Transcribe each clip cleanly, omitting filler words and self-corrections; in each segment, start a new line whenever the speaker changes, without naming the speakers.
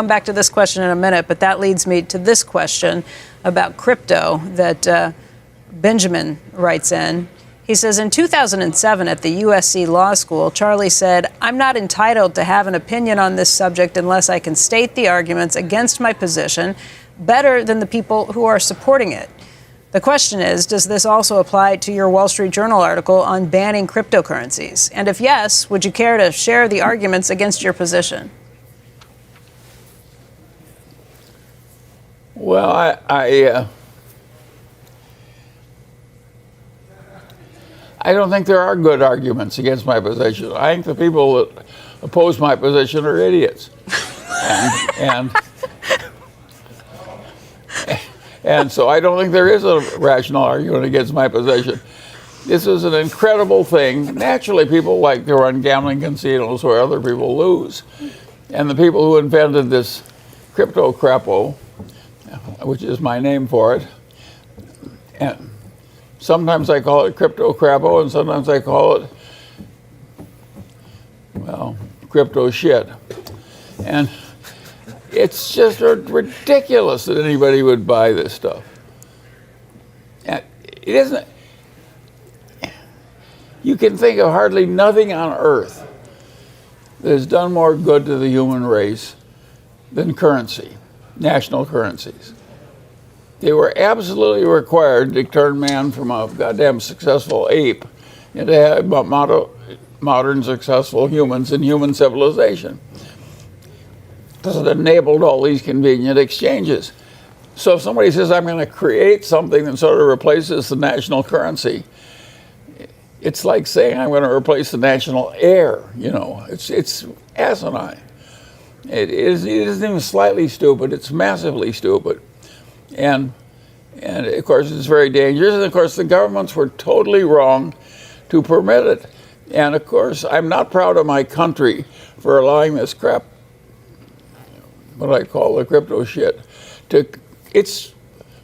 Come back to this question in a minute, but that leads me to this question about crypto that Benjamin writes in. He says, in 2007 at the USC Law School, Charlie said, "I'm not entitled to have an opinion on this subject unless I can state the arguments against my position better than the people who are supporting it." The question is, does this also apply to your Wall Street Journal article on banning cryptocurrencies? And if yes, would you care to share the arguments against your position?
Well, I don't think there are good arguments against my position. I think the people that oppose my position are idiots. And so I don't think there is a rational argument against my position. This is an incredible thing. Naturally, people like to run gambling casinos where other people lose. And the people who invented this crypto crapo, which is my name for it, and sometimes I call it crypto crapo and sometimes I call it, well, crypto shit. And it's just ridiculous that anybody would buy this stuff. It isn't. You can think of hardly nothing on earth that has done more good to the human race than currency, national currencies. They were absolutely required to turn man from a goddamn successful ape into modern successful humans in human civilization. Because it enabled all these convenient exchanges. So if somebody says, I'm going to create something that sort of replaces the national currency, it's like saying I'm going to replace the national air, you know. It's asinine. It isn't even slightly stupid, it's massively stupid. And of course it's very dangerous, and of course the governments were totally wrong to permit it. And of course I'm not proud of my country for allowing this crap, what I call the crypto shit, it's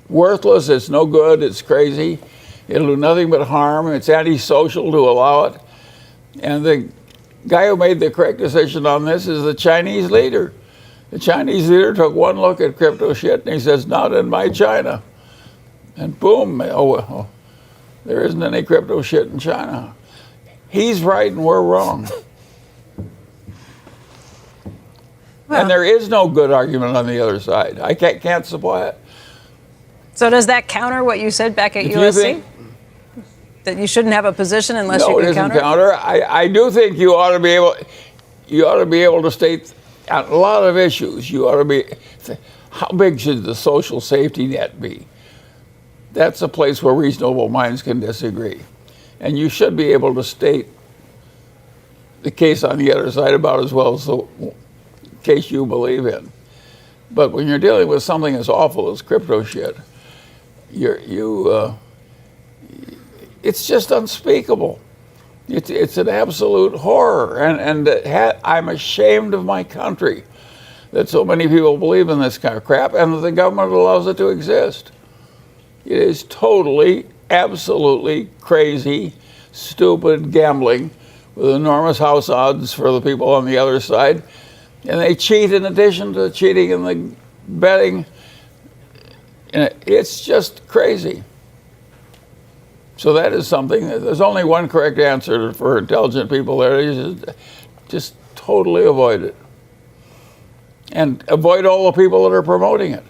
worthless, it's no good, it's crazy, it'll do nothing but harm, it's antisocial to allow it. And the guy who made the correct decision on this is the Chinese leader. The Chinese leader took one look at crypto shit and he says, not in my China. And boom, there isn't any crypto shit in China. He's right and we're wrong. Well, and there is no good argument on the other side. I can't supply it.
So does that counter what you said back at USC? That you shouldn't have a position unless you can counter?
No, it isn't counter. I do think you ought to be able to state on a lot of issues. You ought to be, how big should the social safety net be? That's a place where reasonable minds can disagree. And you should be able to state the case on the other side about as well as the case you believe in. But when you're dealing with something as awful as crypto shit, it's just unspeakable. It's an absolute horror, and I'm ashamed of my country that so many people believe in this kind of crap, and that the government allows it to exist. It is totally, absolutely crazy, stupid gambling with enormous house odds for the people on the other side, and they cheat in addition to cheating in the betting. And it's just crazy. So that is something, there's only one correct answer for intelligent people there, is just totally avoid it. And avoid all the people that are promoting it.